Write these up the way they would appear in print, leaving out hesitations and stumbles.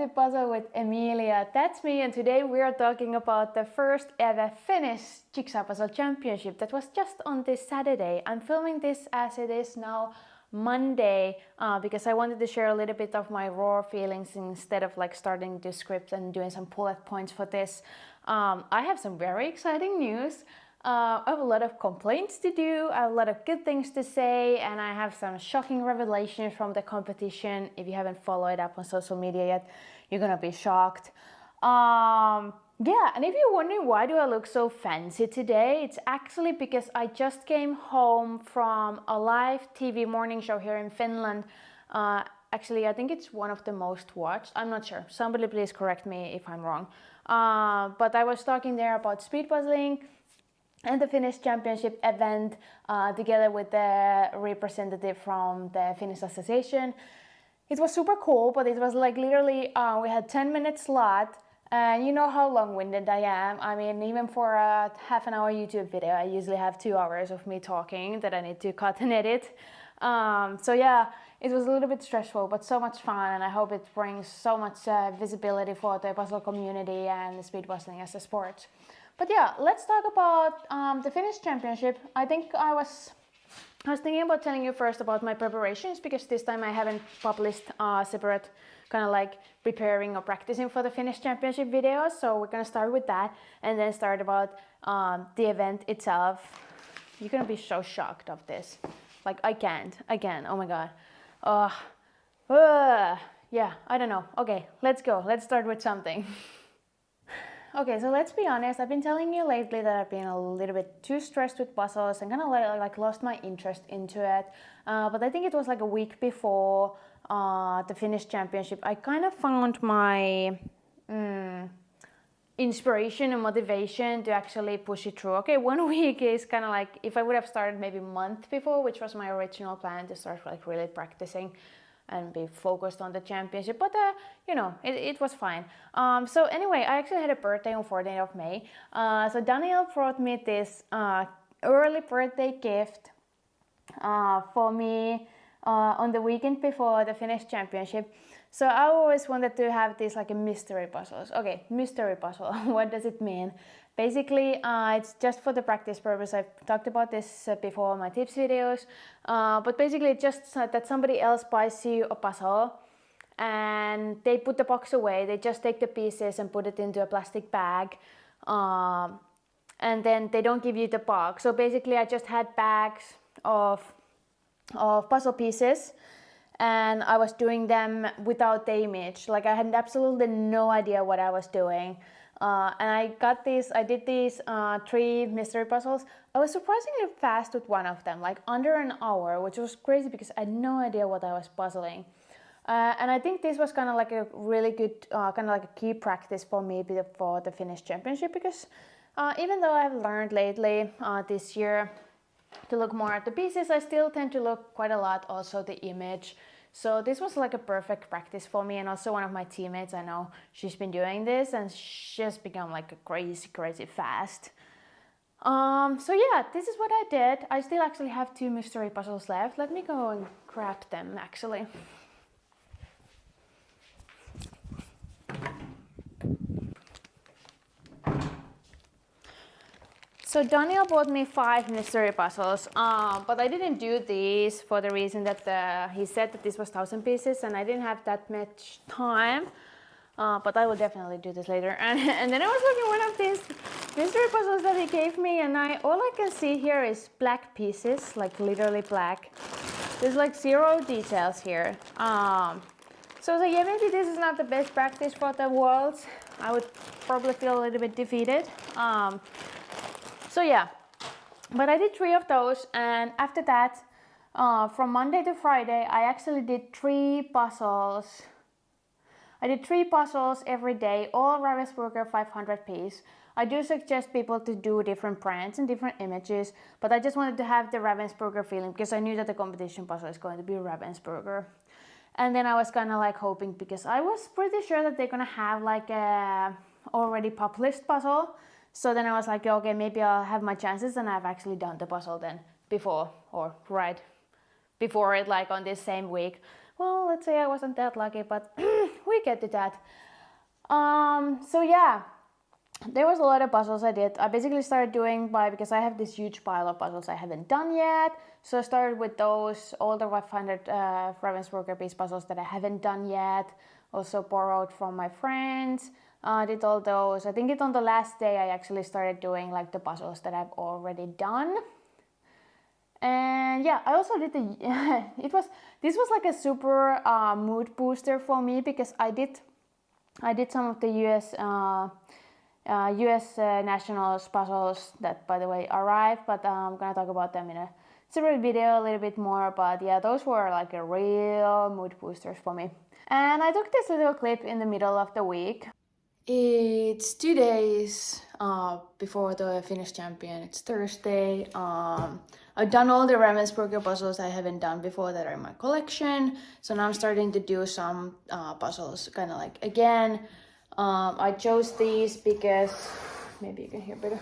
to Puzzle with Emilia. That's me, and today we are talking about the first ever Finnish Jigsaw Puzzle Championship that was just on this Saturday. I'm filming this as it is now Monday because I wanted to share a little bit of my raw feelings instead of like starting the script and doing some bullet points for this. I have some very exciting news. I have a lot of complaints to do, I have a lot of good things to say, and I have some shocking revelations from the competition. If you haven't followed up on social media yet, you're gonna be shocked. Yeah, and if you're wondering why do I look so fancy today, it's actually because I just came home from a live TV morning show here in Finland. Actually, I think it's one of the most watched. I'm not sure. Somebody please correct me if I'm wrong. But I was talking there about speed puzzling and the Finnish Championship event together with the representative from the Finnish Association. It was super cool, but it was like literally, we had 10-minute slot, and you know how long-winded I am. I mean, even for a half-an-hour YouTube video, I usually have 2 hours of me talking that I need to cut and edit. So yeah, it was a little bit stressful, but so much fun, and I hope it brings so much visibility for the puzzle community and speed puzzling as a sport. But yeah, let's talk about the Finnish Championship. I think I was thinking about telling you first about my preparations, because this time I haven't published separate kind of like preparing or practicing for the Finnish Championship videos. So we're gonna start with that and then start about the event itself. You're gonna be so shocked of this. Like I can't, oh my god. Yeah, I don't know. Okay, let's go. Let's start with something. Okay, so let's be honest, I've been telling you lately that I've been a little bit too stressed with puzzles and kind of like lost my interest into it. But I think it was like a week before the Finnish Championship, I kind of found my inspiration and motivation to actually push it through. Okay, 1 week is kind of like, if I would have started maybe a month before, which was my original plan to start like really practicing and be focused on the championship, but you know, it was fine. So anyway, I actually had a birthday on 14th of May. So Daniel brought me this early birthday gift for me on the weekend before the Finnish Championship. So I always wanted to have these like a mystery puzzles. Okay, mystery puzzle, what does it mean? Basically, it's just for the practice purpose. I've talked about this before in my tips videos, but basically it's just that somebody else buys you a puzzle and they put the box away. They just take the pieces and put it into a plastic bag, and then they don't give you the box. So basically I just had bags of puzzle pieces, and I was doing them without the image. Like I had absolutely no idea what I was doing. And I did these 3 mystery puzzles. I was surprisingly fast with one of them, like under an hour, which was crazy because I had no idea what I was puzzling. And I think this was kind of like a really good, kind of like a key practice for me for the Finnish Championship, because even though I've learned lately this year to look more at the pieces, I still tend to look quite a lot also the image. So this was like a perfect practice for me, and also one of my teammates, I know she's been doing this and she's become like a crazy fast. So yeah, this is what I did. I still actually have 2 mystery puzzles left. Let me go and grab them actually. So Daniel bought me 5 mystery puzzles, but I didn't do these for the reason that he said that this was 1,000 pieces and I didn't have that much time, but I will definitely do this later. And then I was looking at one of these mystery puzzles that he gave me, and all I can see here is black pieces, like literally black. There's like 0 details here. So yeah, maybe this is not the best practice for the worlds. I would probably feel a little bit defeated. So yeah, but I did 3 of those, and after that, from Monday to Friday, I actually did 3 puzzles. I did 3 puzzles every day, all Ravensburger 500 piece. I do suggest people to do different brands and different images, but I just wanted to have the Ravensburger feeling because I knew that the competition puzzle is going to be Ravensburger. And then I was kind of like hoping, because I was pretty sure that they're gonna have like a already published puzzle. So then I was like, okay, maybe I'll have my chances, and I've actually done the puzzle then before, or right before it, like on this same week. well, let's say I wasn't that lucky, but we get to that. So yeah, there was a lot of puzzles I did. I basically started doing because I have this huge pile of puzzles I haven't done yet. So I started with those older 500 Ravensburger piece puzzles that I haven't done yet. Also borrowed from my friends. Did all those. I think on the last day I actually started doing like the puzzles that I've already done. And yeah, I also did this was like a super mood booster for me because I did some of the US Nationals puzzles that, by the way, arrived, but I'm gonna talk about them in a separate video a little bit more. But yeah, those were like a real mood boosters for me. And I took this little clip in the middle of the week. It's 2 days before the Finnish champion. It's Thursday. I've done all the Ravensburger puzzles I haven't done before that are in my collection. So now I'm starting to do some puzzles kind of like again. I chose these because, maybe you can hear better,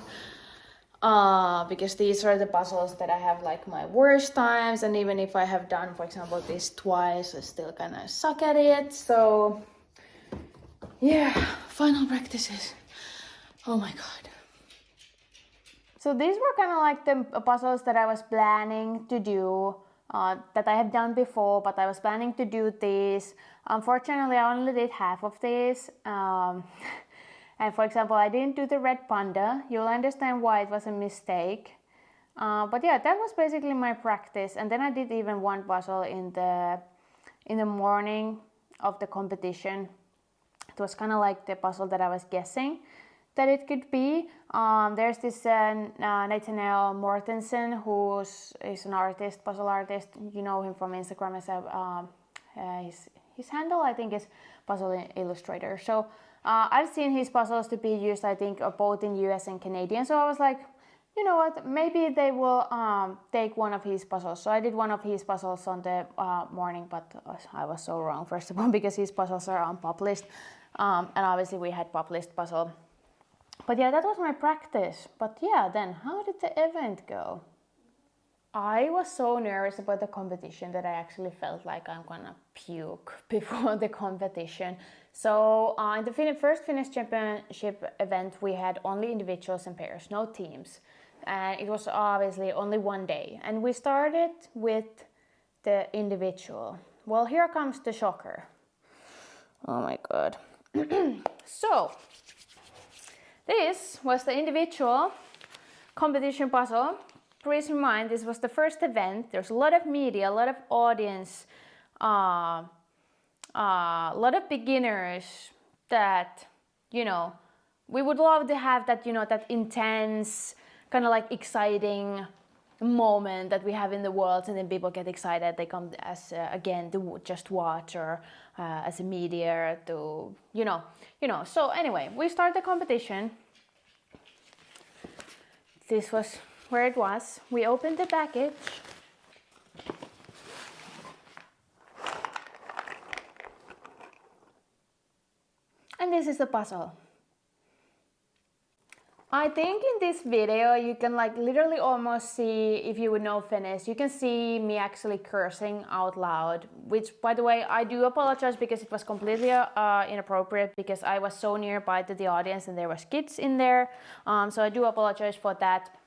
because these are the puzzles that I have like my worst times, and even if I have done, for example, this twice, I still kind of suck at it. So yeah, final practices. Oh my god. So these were kind of like the puzzles that I was planning to do, that I have done before, but I was planning to do these. Unfortunately, I only did half of these. And for example, I didn't do the red panda. You'll understand why it was a mistake. But yeah, that was basically my practice. And then I did even one puzzle in the morning of the competition. It was kind of like the puzzle that I was guessing that it could be. There's this Nathaniel Mortensen, who is an artist, puzzle artist. You know him from Instagram as his handle, I think, is Puzzle Illustrator. So I've seen his puzzles to be used, I think, both in US and Canadian. So I was like, you know what, maybe they will take one of his puzzles. So I did one of his puzzles on the morning, but I was so wrong, first of all, because his puzzles are unpublished. And obviously we had published puzzle. But yeah, that was my practice. But yeah, then how did the event go? I was so nervous about the competition that I actually felt like I'm gonna puke before the competition. So in the first Finnish Championship event, we had only individuals and pairs, no teams. And it was obviously only one day. And we started with the individual. Well, here comes the shocker. Oh my god. So, this was the individual competition puzzle. Please remind, this was the first event. There's a lot of media, a lot of audience, a lot of beginners that, you know, we would love to have that, you know, that intense, kind of like exciting moment that we have in the world, and then people get excited. They come as again to just watch, or as a media to, you know. So anyway, we start the competition. This was where it was. We opened the package. And this is the puzzle. I think in this video you can like literally almost see, if you would know Finnish, you can see me actually cursing out loud, which, by the way, I do apologize because it was completely inappropriate, because I was so nearby to the audience and there was kids in there. So I do apologize for that.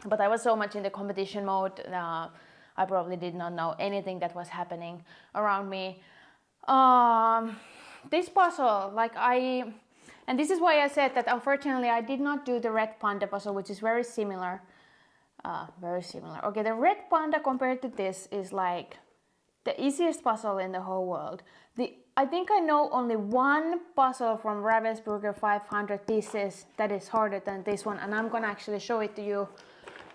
But I was so much in the competition mode, I probably did not know anything that was happening around me. This puzzle, and this is why I said that unfortunately I did not do the red panda puzzle, which is very similar. Okay, the red panda compared to this is like the easiest puzzle in the whole world. I think I know only one puzzle from Ravensburger 500 pieces that is harder than this one, and I'm gonna actually show it to you.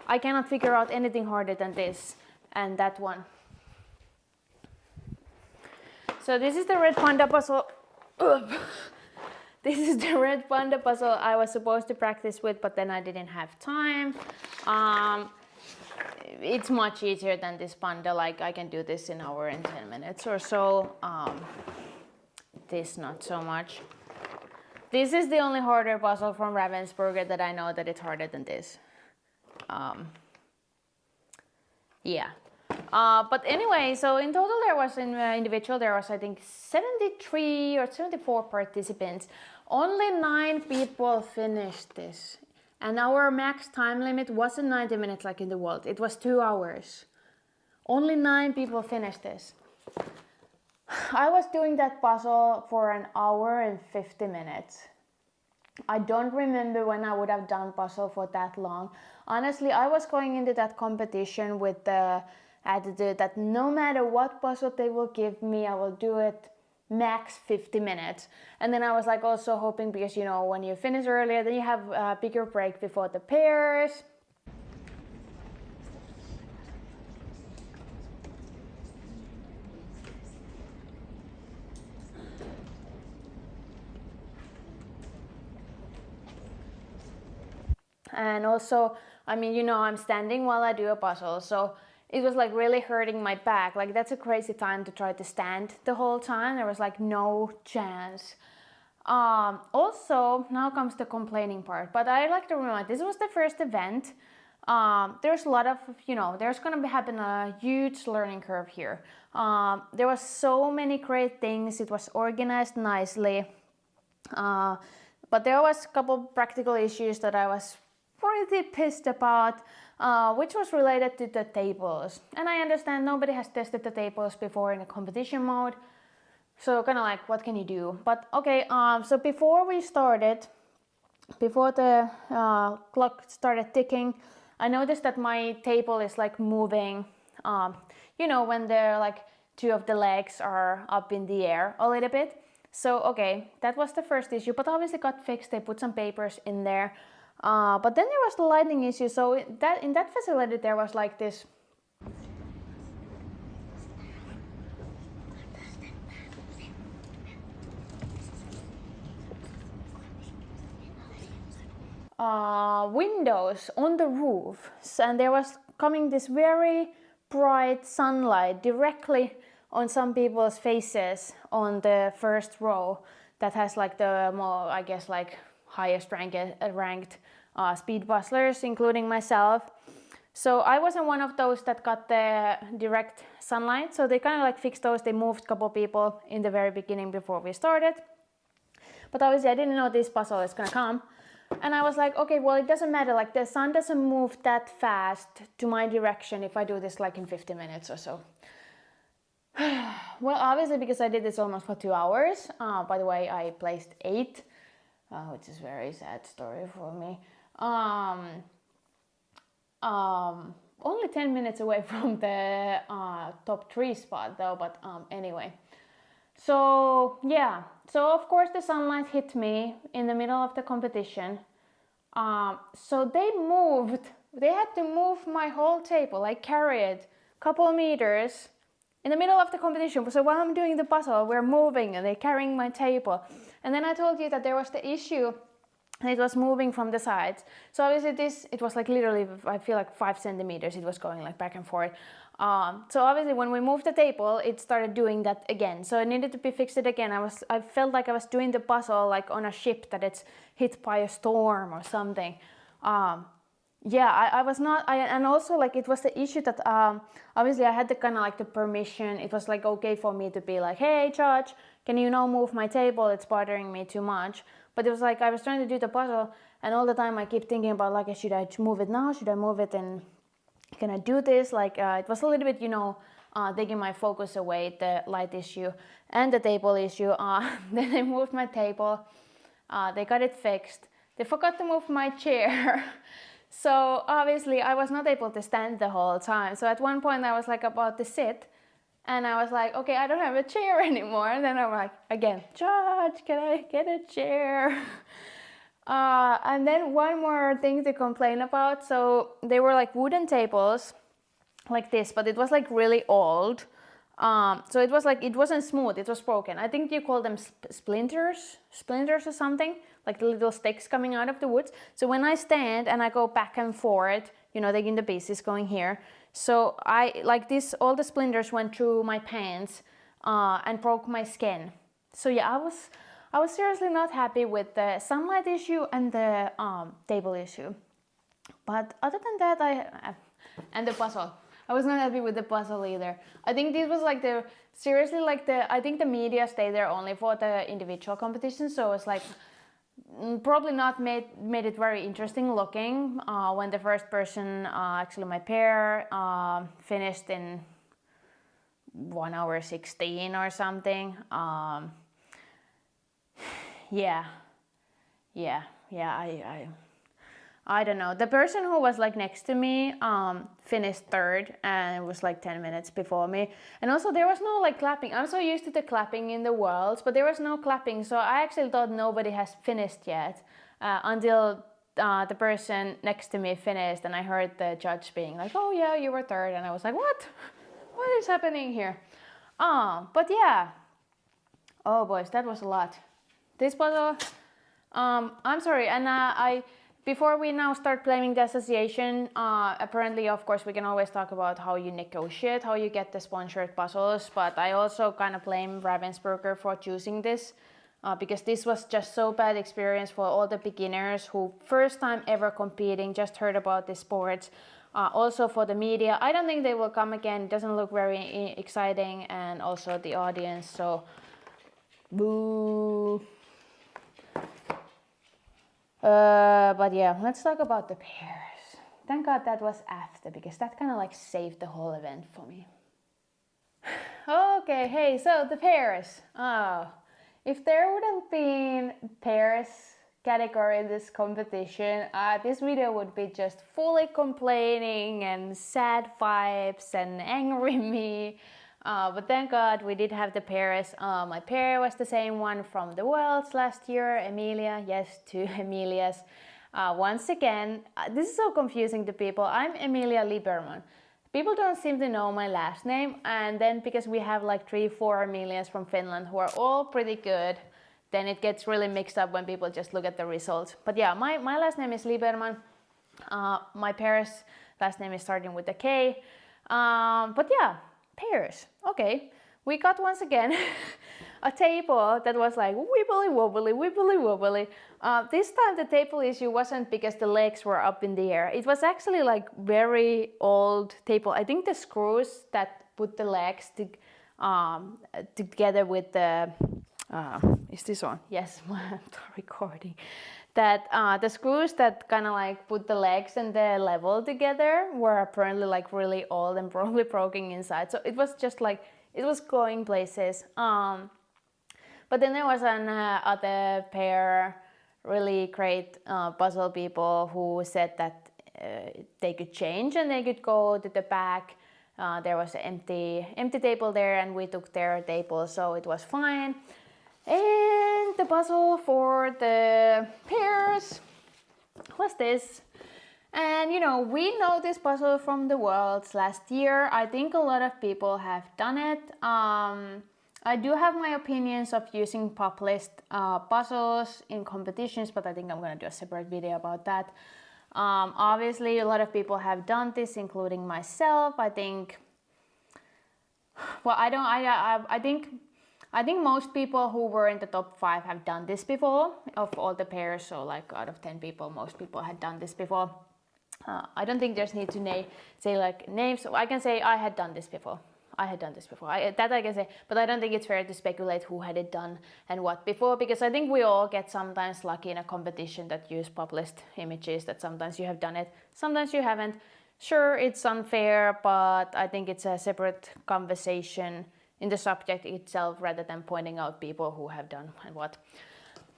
I cannot figure out anything harder than this and that one. So this is the red panda puzzle. This is the red panda puzzle I was supposed to practice with, but then I didn't have time. It's much easier than this panda. Like, I can do this in an hour and 10 minutes or so. This not so much. This is the only harder puzzle from Ravensburger that I know that it's harder than this. Yeah. But anyway, so in total there was in individual there was I think 73 or 74 participants. Only 9 people finished this, and our max time limit wasn't 90 minutes like in the world. It was 2 hours. Only 9 people finished this. I was doing that puzzle for 1 hour and 50 minutes. I don't remember when I would have done puzzle for that long. Honestly, I was going into that competition with the attitude that no matter what puzzle they will give me, I will do it max 50 minutes. And then I was like also hoping, because you know when you finish earlier then you have a bigger break before the pairs. And also, I mean, you know, I'm standing while I do a puzzle, so it was like really hurting my back. Like that's a crazy time to try to stand the whole time. There was like no chance. Also, now comes the complaining part. But I like to remember, this was the first event. There's a lot of, you know, there's gonna happen a huge learning curve here. There was so many great things. It was organized nicely. But there was a couple practical issues that I was pretty pissed about, which was related to the tables. And I understand nobody has tested the tables before in a competition mode, so kind of like what can you do? But okay, so before we started, before the clock started ticking, I noticed that my table is like moving, you know, when they're like 2 of the legs are up in the air a little bit. So okay, that was the first issue, but obviously got fixed. They put some papers in there. But then there was the lighting issue. So in that facility there was like this windows on the roof, and there was coming this very bright sunlight directly on some people's faces on the first row that has like the more, I guess, like highest ranked speed puzzlers, including myself. So I wasn't one of those that got the direct sunlight, so they kind of like fixed those. They moved a couple people in the very beginning before we started, but obviously I didn't know this puzzle is gonna come. And I was like, okay, well, it doesn't matter, like the sun doesn't move that fast to my direction if I do this like in 50 minutes or so. Well, obviously, because I did this almost for 2 hours. By the way, I placed 8, which is a very sad story for me. Only 10 minutes away from the top 3 spot though, but anyway. So yeah, so of course the sunlight hit me in the middle of the competition. So they had to move my whole table, like carry it a couple of meters in the middle of the competition. So while I'm doing the puzzle, we're moving and they're carrying my table. And then I told you that there was the issue, and it was moving from the sides. So obviously it was like literally, I feel like 5 centimeters, it was going like back and forth. So obviously when we moved the table, it started doing that again. So it needed to be fixed again. I felt like I was doing the puzzle like on a ship that it's hit by a storm or something. Yeah, I was not, and also like it was the issue that obviously I had the kind of like the permission. It was like okay for me to be like, hey judge, can you now move my table? It's bothering me too much. But it was like I was trying to do the puzzle, and all the time I keep thinking about like, should I move it now? Should I move it and can I do this? Like it was a little bit, you know, taking my focus away, the light issue and the table issue. Then they moved my table. They got it fixed. They forgot to move my chair. So obviously I was not able to stand the whole time. So at one point I was like about to sit, and I was like, okay, I don't have a chair anymore. And then I'm like, again, judge, can I get a chair? And then one more thing to complain about. So they were like wooden tables like this, but it was like really old. So it was like, it wasn't smooth, it was broken. I think you call them splinters or something, like the little sticks coming out of the woods. So when I stand and I go back and forth, you know, taking the pieces going here. So I, like this, all the splinters went through my pants and broke my skin. So yeah, I was seriously not happy with the sunlight issue and the table issue. But other than that, and the puzzle. I was not happy with the puzzle either. I think this was like I think the media stayed there only for the individual competition, so it's like probably not made it very interesting looking when the first person, actually my pair, finished in 1 hour 16 or something. I don't know. The person who was like next to me finished third and was like 10 minutes before me. And also there was no like clapping. I'm so used to the clapping in the worlds, but there was no clapping. So I actually thought nobody has finished yet until the person next to me finished, and I heard the judge being like, "Oh yeah, you were third," and I was like, "What? What is happening here?" But yeah. Oh boys, that was a lot. This puzzle. I'm sorry, and before we now start blaming the association, apparently, of course, we can always talk about how you negotiate, how you get the sponsored puzzles, but I also kind of blame Ravensburger for choosing this, because this was just so bad experience for all the beginners who first time ever competing, just heard about this sport. Also for the media, I don't think they will come again. It doesn't look very exciting, and also the audience, so boo. But yeah, let's talk about the pairs. Thank God that was after, because that kind of like saved the whole event for me. Okay, hey, so the pairs. If there wouldn't been pairs category in this competition, this video would be just fully complaining and sad vibes and angry me. But thank God we did have the pairs. My pair was the same one from the Worlds last year, Emilia. Yes, two Emilias. Once again, this is so confusing to people. I'm Emilia Lieberman. People don't seem to know my last name, and then because we have like 3-4 Emilias from Finland who are all pretty good, then it gets really mixed up when people just look at the results. But yeah, my last name is Lieberman. My pair's last name is starting with a K. But yeah. Pairs. Okay, we got once again a table that was like wibbly wobbly, wibbly wobbly. This time the table issue wasn't because the legs were up in the air. It was actually like very old table. I think the screws that put the legs together with the is this on? Yes, I'm recording. That the screws that kind of like put the legs and the level together were apparently like really old and probably broken inside. So it was just like, it was going places. But then there was other pair, really great puzzle people who said that they could change and they could go to the back. There was an empty table there, and we took their table, so it was fine. And the puzzle for the pairs was this. And you know, we know this puzzle from the Worlds last year. I think a lot of people have done it. I do have my opinions of using pop list puzzles in competitions, but I think I'm gonna do a separate video about that. Obviously, a lot of people have done this, including myself. I think most people who were in the top 5 have done this before, of all the pairs. So like out of 10 people, most people had done this before. I don't think there's need to say like names. So I can say I had done this before. That I can say, but I don't think it's fair to speculate who had it done and what before, because I think we all get sometimes lucky in a competition that use pop list images, that sometimes you have done it, sometimes you haven't. Sure, it's unfair, but I think it's a separate conversation in the subject itself rather than pointing out people who have done and what.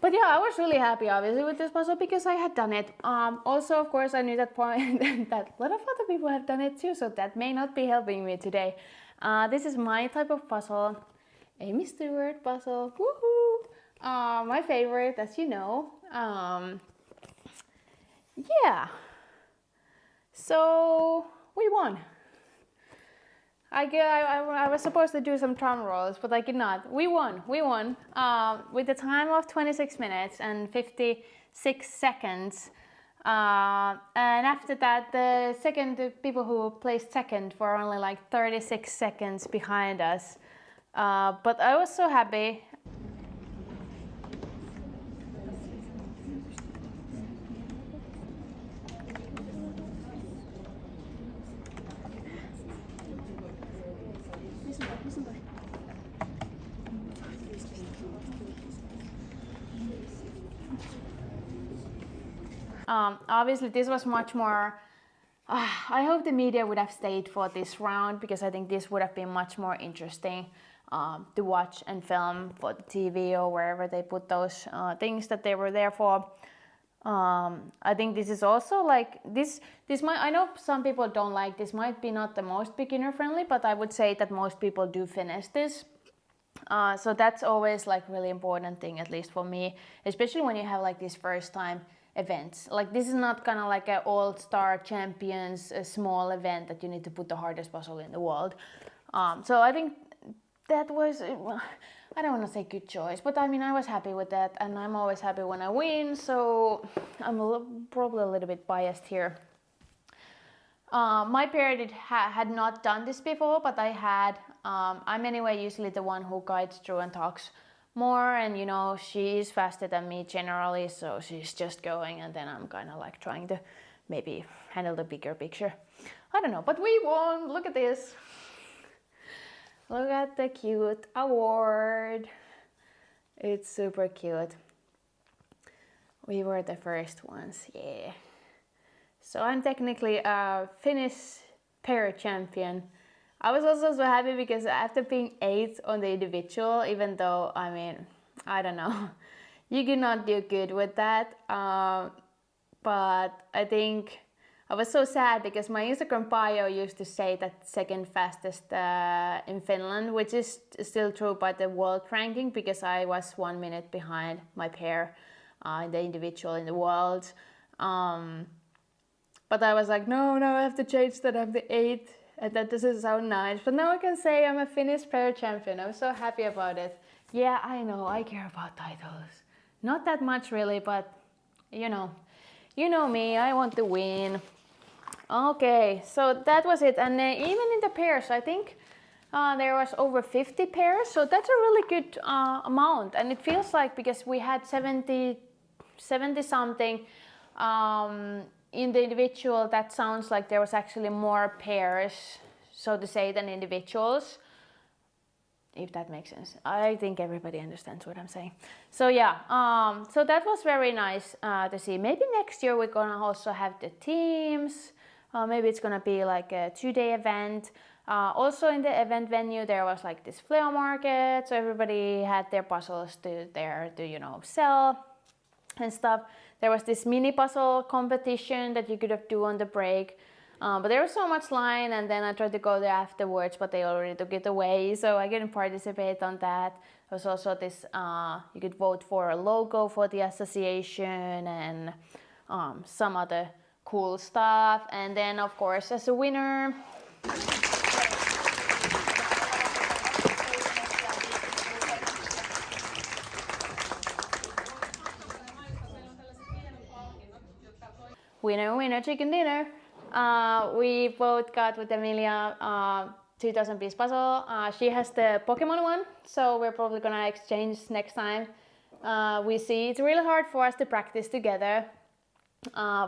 But yeah, I was really happy obviously with this puzzle because I had done it. Also, of course, I knew that point that a lot of other people have done it too, so that may not be helping me today. This is my type of puzzle, Amy Stewart puzzle. Woohoo! My favorite, as you know. Yeah. So we won. I was supposed to do some drum rolls, but I could not. We won with a time of 26 minutes and 56 seconds. And after that, the people who placed second were only like 36 seconds behind us. But I was so happy. Obviously this was much more, I hope the media would have stayed for this round, because I think this would have been much more interesting to watch and film for the TV or wherever they put those things that they were there for. I think this is also like, this might, I know some people don't like, this might be not the most beginner friendly, but I would say that most people do finish this. So that's always like really important thing, at least for me, especially when you have like these first time events. Like this is not kind of like an all-star champions, a small event that you need to put the hardest puzzle in the world. So I think that was, I don't want to say good choice, but I mean, I was happy with that, and I'm always happy when I win, so I'm probably a little bit biased here. My pair had not done this before, but I had. I'm anyway usually the one who guides through and talks more, and you know, she's faster than me generally, so she's just going, and then I'm kind of like trying to maybe handle the bigger picture. I don't know, but we won. Look at this. Look at the cute award. It's super cute. We were the first ones, yeah. So I'm technically a Finnish pair champion. I was also so happy because after being 8th on the individual, even though, I mean, I don't know, you could not do good with that. But I think I was so sad because my Instagram bio used to say that second fastest in Finland, which is still true by the world ranking, because I was 1 minute behind my pair in the individual in the world. But I was like, no, I have to change that I'm the 8th, and that doesn't sound nice. But now I can say I'm a Finnish pair champion. I'm so happy about it. Yeah, I know, I care about titles. Not that much really, but you know me, I want to win. Okay, so that was it. And even in the pairs, I think there was over 50 pairs. So that's a really good amount. And it feels like, because we had 70 something in the individual, that sounds like there was actually more pairs, so to say, than individuals. If that makes sense. I think everybody understands what I'm saying. So yeah, so that was very nice to see. Maybe next year we're gonna also have the teams. Maybe it's gonna be like a 2-day event. Also in the event venue there was like this flea market, so everybody had their puzzles there to sell and stuff. There was this mini puzzle competition that you could have do on the break. But there was so much line, and then I tried to go there afterwards, but they already took it away, so I couldn't participate on that. There was also this, you could vote for a logo for the association and some other cool stuff. And then of course as a winner, winner, chicken dinner. We both got with Emilia 2000 piece puzzle. She has the Pokemon one, so we're probably gonna exchange next time. We see it's really hard for us to practice together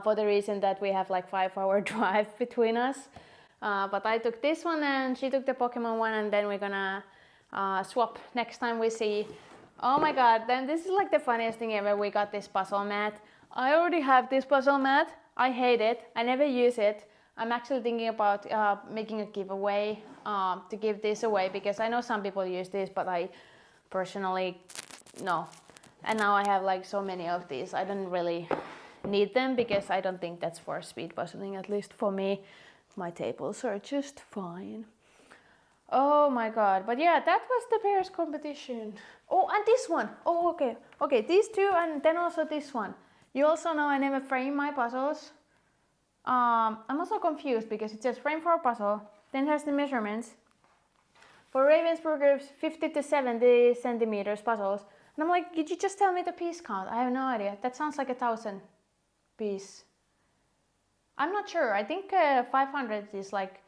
for the reason that we have like 5-hour drive between us. But I took this one and she took the Pokemon one, and then we're gonna swap next time we see. Oh my god, then this is like the funniest thing ever. We got this puzzle mat. I already have this puzzle mat. I hate it. I never use it. I'm actually thinking about making a giveaway to give this away, because I know some people use this, but I personally no. And now I have like so many of these. I don't really need them, because I don't think that's for speed puzzling, at least for me. My tables are just fine. Oh my god. But yeah, that was the pairs competition. Oh, and this one. Oh, okay. Okay, these two, and then also this one. You also know I never frame my puzzles. I'm also confused because it says frame for a puzzle, then it has the measurements. For Ravensburger's 50 to 70 centimeters puzzles. And I'm like, did you just tell me the piece count? I have no idea. That sounds like 1,000 piece. I'm not sure. I think 500 is like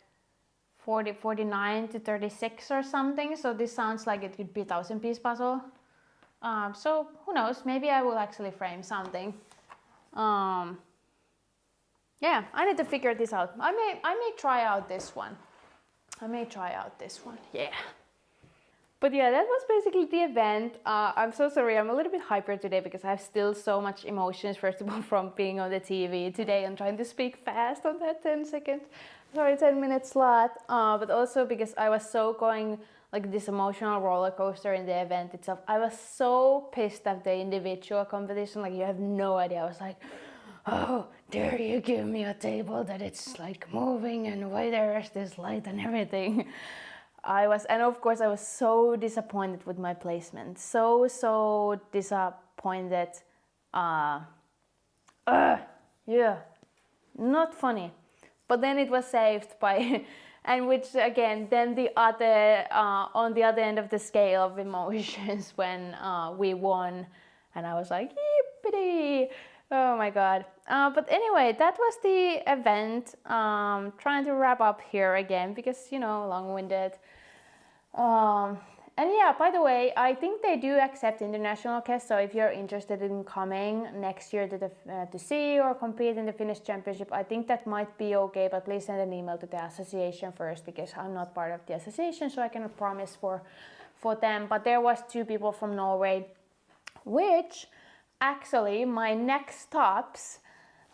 49 to 36 or something. So this sounds like it could be 1,000 piece puzzle. So who knows? Maybe I will actually frame something. Yeah, I need to figure this out. I may try out this one. Yeah. But yeah, that was basically the event. I'm so sorry, I'm a little bit hyper today because I have still so much emotions, first of all, from being on the TV today and trying to speak fast on that 10-minute slot. But also because I was so going like this emotional roller coaster in the event itself. I was so pissed at the individual competition, like you have no idea. I was like, oh, dare you give me a table that it's like moving and why there is this light and everything. And of course I was so disappointed with my placement. So disappointed. Yeah, not funny. But then it was saved by, and which again, then the other, on the other end of the scale of emotions when we won. And I was like, yippity! Oh my god. But anyway, that was the event. Trying to wrap up here again because, you know, long-winded. And yeah, by the way, I think they do accept international guests. So if you're interested in coming next year to see or compete in the Finnish Championship, I think that might be okay. But please send an email to the association first because I'm not part of the association, so I cannot promise for them. But there was 2 people from Norway, which actually my next stops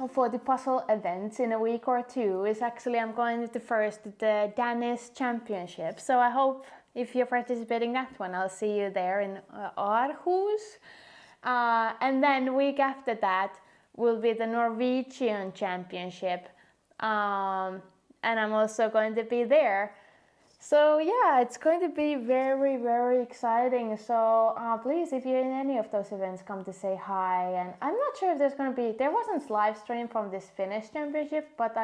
for the puzzle events in a week or 2 is actually I'm going to the Danish Championship. So I hope if you're participating in that one, I'll see you there in Aarhus. And then week after that will be the Norwegian Championship. And I'm also going to be there. So yeah, it's going to be very, very exciting. So please, if you're in any of those events, come to say hi. And I'm not sure if there wasn't live stream from this Finnish Championship, but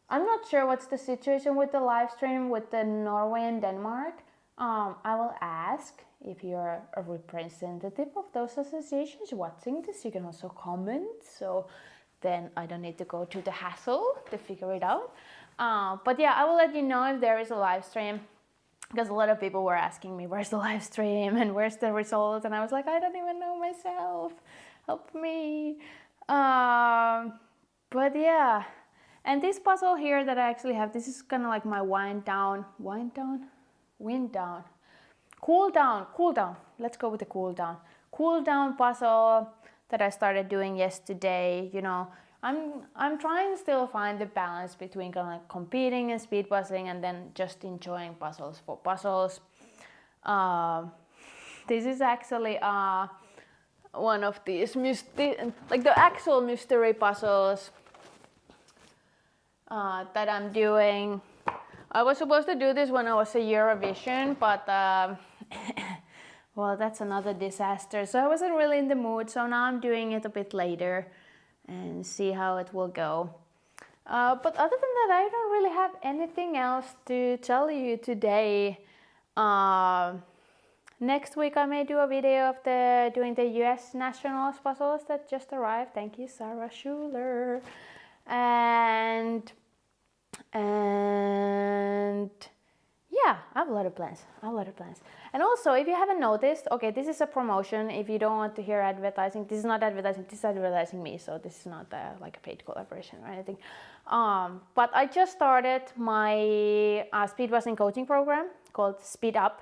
I'm not sure what's the situation with the live stream with the Norway and Denmark. I will ask if you're a representative of those associations watching this. You can also comment, so then I don't need to go to the hassle to figure it out. But yeah, I will let you know if there is a live stream, because a lot of people were asking me, where's the live stream and where's the result? And I was like, I don't even know myself. Help me. But yeah. And this puzzle here that I actually have, this is kind of like my cool down. Let's go with the cool down puzzle that I started doing yesterday. You know, I'm trying to still find the balance between kind of like competing and speed puzzling and then just enjoying puzzles for puzzles. This is actually one of these the actual mystery puzzles that I'm doing. I was supposed to do this when I was at Eurovision, but well, that's another disaster. So I wasn't really in the mood, so now I'm doing it a bit later and see how it will go. But other than that, I don't really have anything else to tell you today. Next week I may do a video of doing the US Nationals puzzles that just arrived. Thank you, Sarah Schuler. And yeah, I have a lot of plans. And also, if you haven't noticed, okay, this is a promotion. If you don't want to hear advertising, this is not advertising, this is advertising me. So this is not like a paid collaboration or anything. But I just started my speed puzzling coaching program called Speed Up.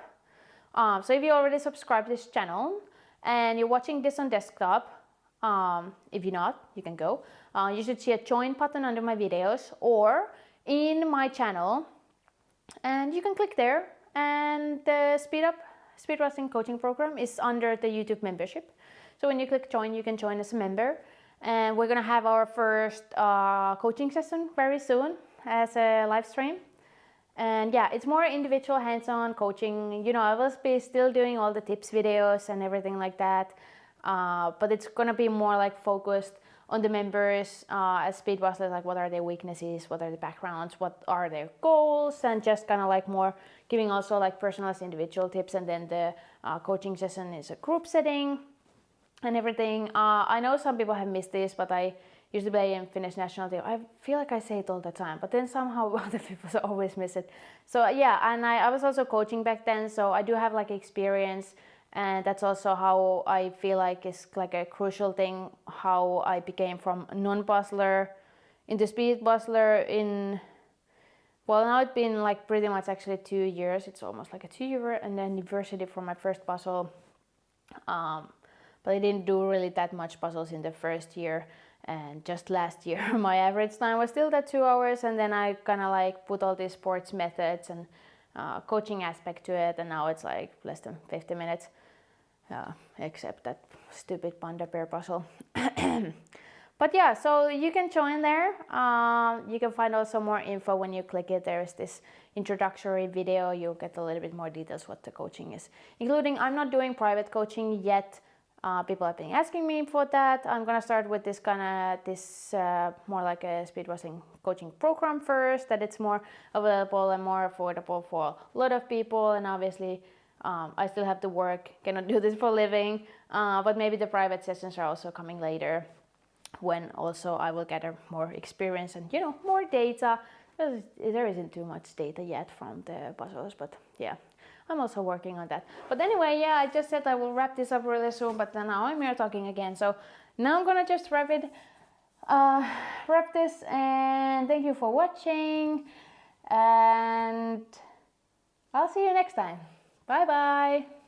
So if you already subscribed to this channel and you're watching this on desktop, if you're not, you can go. You should see a join button under my videos or in my channel, and you can click there. And the Speed Puzzling Coaching Program is under the YouTube membership. So when you click join, you can join as a member. And we're gonna have our first coaching session very soon as a live stream. And yeah, it's more individual hands-on coaching. You know, I will be still doing all the tips videos and everything like that. But it's gonna be more like focused on the members as speed puzzlers, like what are their weaknesses, what are the backgrounds, what are their goals, and just kind of like more giving also like personalized individual tips. And then the coaching session is a group setting and everything. I know some people have missed this, but I used to play in Finnish national team. I feel like I say it all the time, but then somehow other people always miss it. So yeah, and I was also coaching back then, so I do have like experience. And that's also how I feel like is like a crucial thing, how I became from non-puzzler into speed puzzler well, now it's been like pretty much actually 2 years. It's almost like a 2 year anniversary for my first puzzle. But I didn't do really that much puzzles in the first year. And just last year, my average time was still that 2 hours. And then I kind of like put all these sports methods and coaching aspect to it. And now it's like less than 50 minutes, except that stupid panda bear puzzle. But yeah, so you can join there. You can find also more info when you click it. There's this introductory video. You'll get a little bit more details what the coaching is, including I'm not doing private coaching yet. People have been asking me for that. I'm gonna start with this more like a speed wrestling coaching program first, that it's more available and more affordable for a lot of people. And obviously, I still have to work, cannot do this for a living. But maybe the private sessions are also coming later, when also I will gather more experience and more data. There isn't too much data yet from the puzzles, but yeah, I'm also working on that. But anyway, yeah, I just said I will wrap this up really soon, but then now I'm here talking again. So now I'm gonna just wrap this, and thank you for watching, and I'll see you next time. Bye bye.